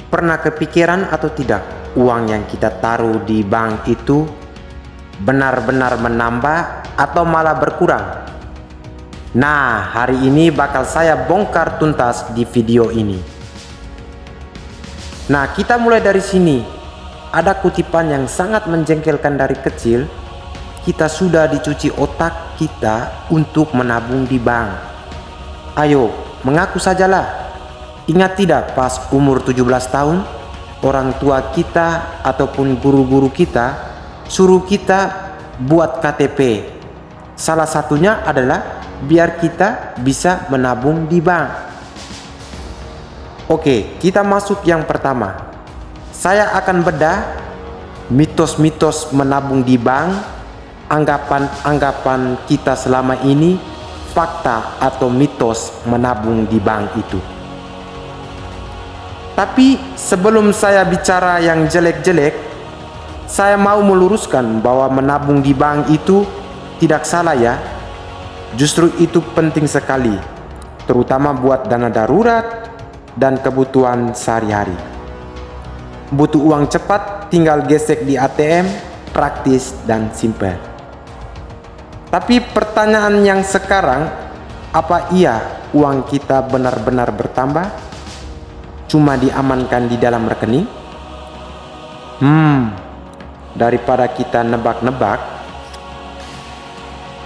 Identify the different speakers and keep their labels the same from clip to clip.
Speaker 1: Pernah kepikiran atau tidak, uang yang kita taruh di bank itu benar-benar menambah atau malah berkurang? Nah, hari ini bakal saya bongkar tuntas di video ini. Nah, kita mulai dari sini. Ada kutipan yang sangat menjengkelkan dari kecil. Kita sudah dicuci otak kita untuk menabung di bank. Ayo, mengaku sajalah. Ingat tidak pas umur 17 tahun, orang tua kita ataupun guru-guru kita suruh kita buat KTP. Salah satunya adalah biar kita bisa menabung di bank. Oke, kita masuk yang pertama. Saya akan bedah mitos-mitos menabung di bank, anggapan-anggapan kita selama ini, fakta atau mitos menabung di bank itu. Tapi sebelum saya bicara yang jelek-jelek, saya mau meluruskan bahwa menabung di bank itu tidak salah ya. Justru itu penting sekali, terutama buat dana darurat dan kebutuhan sehari-hari. Butuh uang cepat, tinggal gesek di ATM, praktis dan simpel. Tapi pertanyaan yang sekarang, apa iya uang kita benar-benar bertambah? Cuma diamankan di dalam rekening? Daripada kita nebak-nebak,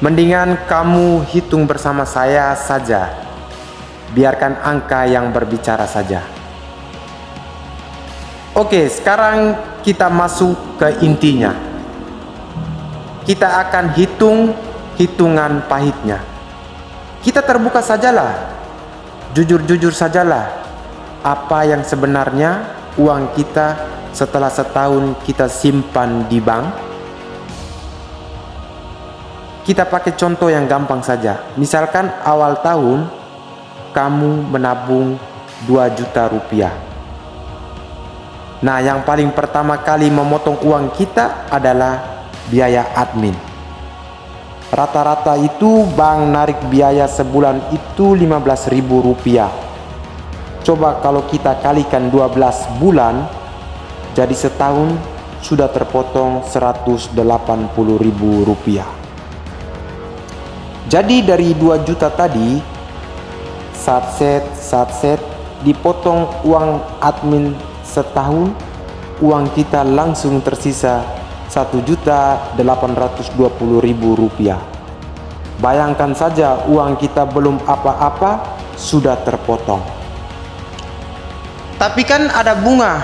Speaker 1: mendingan kamu hitung bersama saya saja. Biarkan angka yang berbicara saja. Oke, sekarang kita masuk ke intinya. Kita akan hitungan pahitnya. Kita terbuka sajalah. Jujur-jujur sajalah. Apa yang sebenarnya uang kita setelah setahun kita simpan di bank? Kita pakai contoh yang gampang saja. Misalkan awal tahun kamu menabung 2 juta rupiah. Nah, yang paling pertama kali memotong uang kita adalah biaya admin. Rata-rata itu bank narik biaya sebulan itu 15.000 rupiah. Coba kalau kita kalikan 12 bulan, jadi setahun sudah terpotong 180.000 rupiah. Jadi dari 2 juta tadi, satset, dipotong uang admin setahun, uang kita langsung tersisa 1.820.000 rupiah. Bayangkan saja uang kita belum apa-apa sudah terpotong. Tapi kan ada bunga.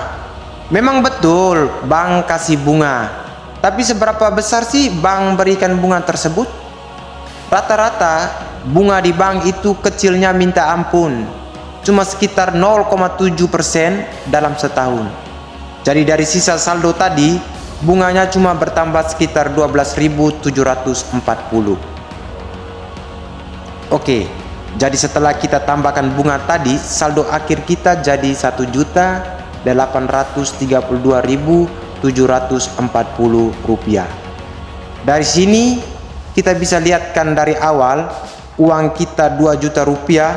Speaker 1: Memang betul bank kasih bunga. Tapi seberapa besar sih bank berikan bunga tersebut? Rata-rata bunga di bank itu kecilnya minta ampun. Cuma sekitar 0,7% dalam setahun. Jadi dari sisa saldo tadi, bunganya cuma bertambah sekitar 12.740. Oke, jadi setelah kita tambahkan bunga tadi, saldo akhir kita jadi 1.832.740 rupiah. Dari sini kita bisa lihatkan dari awal uang kita 2 juta rupiah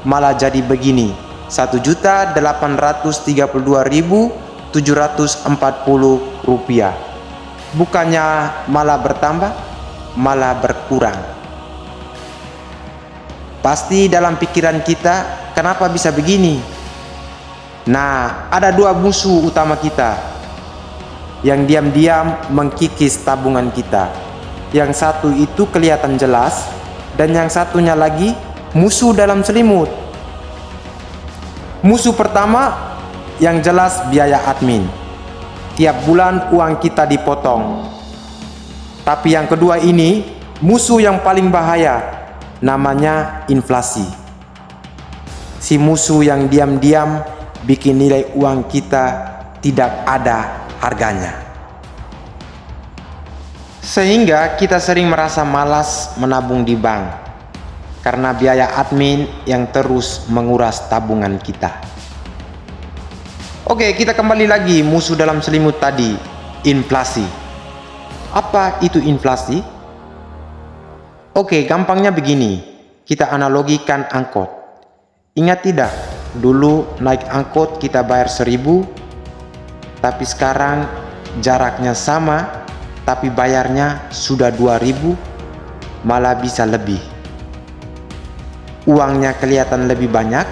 Speaker 1: malah jadi begini, 1.832.740 rupiah. Bukannya malah bertambah, malah berkurang. Pasti dalam pikiran kita, kenapa bisa begini? Nah, ada 2 musuh utama kita yang diam-diam mengkikis tabungan kita. Yang satu itu kelihatan jelas, dan yang satunya lagi musuh dalam selimut. Musuh pertama yang jelas biaya admin. Tiap bulan uang kita dipotong. Tapi yang kedua ini musuh yang paling bahaya. Namanya inflasi. Si musuh yang diam-diam bikin nilai uang kita tidak ada harganya. Sehingga kita sering merasa malas menabung di bank karena biaya admin yang terus menguras tabungan kita. Oke, kita kembali lagi musuh dalam selimut tadi, inflasi. Apa itu inflasi? Oke, gampangnya begini. Kita analogikan angkot. Ingat tidak? dulu naik angkot kita bayar 1.000, tapi sekarang jaraknya sama, tapi bayarnya sudah 2.000, malah bisa lebih. Uangnya kelihatan lebih banyak,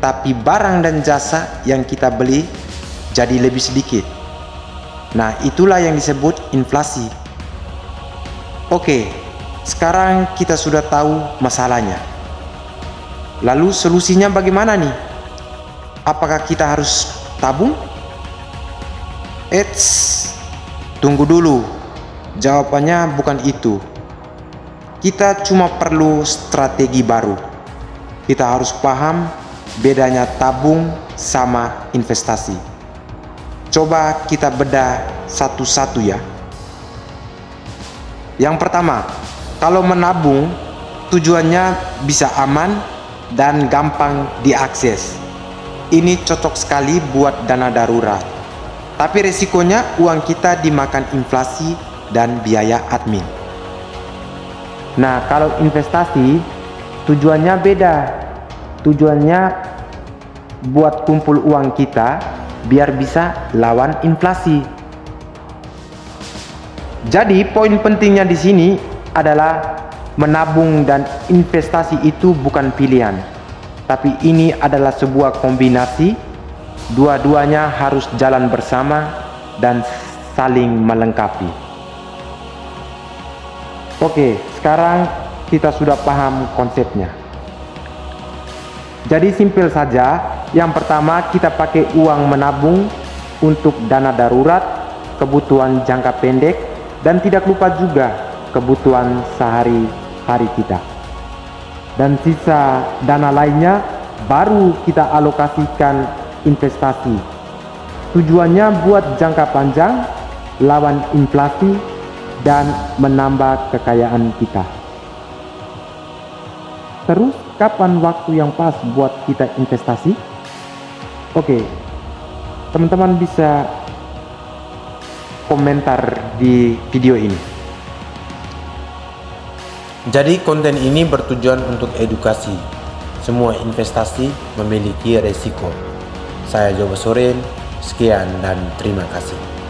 Speaker 1: tapi barang dan jasa yang kita beli jadi lebih sedikit. Nah, itulah yang disebut inflasi. Oke, sekarang kita sudah tahu masalahnya. Lalu solusinya bagaimana nih? Apakah kita harus tabung? Eits, tunggu dulu. Jawabannya bukan itu. Kita cuma perlu strategi baru. Kita harus paham bedanya tabung sama investasi. Coba kita bedah satu-satu ya. Yang pertama, kalau menabung tujuannya bisa aman dan gampang diakses. Ini cocok sekali buat dana darurat. Tapi resikonya uang kita dimakan inflasi dan biaya admin. Nah, kalau investasi tujuannya beda. Tujuannya buat kumpul uang kita biar bisa lawan inflasi. Jadi poin pentingnya di sini adalah menabung dan investasi itu bukan pilihan, tapi ini adalah sebuah kombinasi. Dua-duanya harus jalan bersama dan saling melengkapi. Oke, sekarang kita sudah paham konsepnya. Jadi simpel saja. Yang pertama, kita pakai uang menabung untuk dana darurat, kebutuhan jangka pendek, dan tidak lupa juga kebutuhan sehari-hari kita. Dan sisa dana lainnya baru kita alokasikan investasi. Tujuannya buat jangka panjang, lawan inflasi, dan menambah kekayaan kita. Terus, kapan waktu yang pas buat kita investasi? Oke, teman-teman bisa komentar di video ini. Jadi konten ini bertujuan untuk edukasi. Semua investasi memiliki resiko. Saya Jowo Soren, sekian dan terima kasih.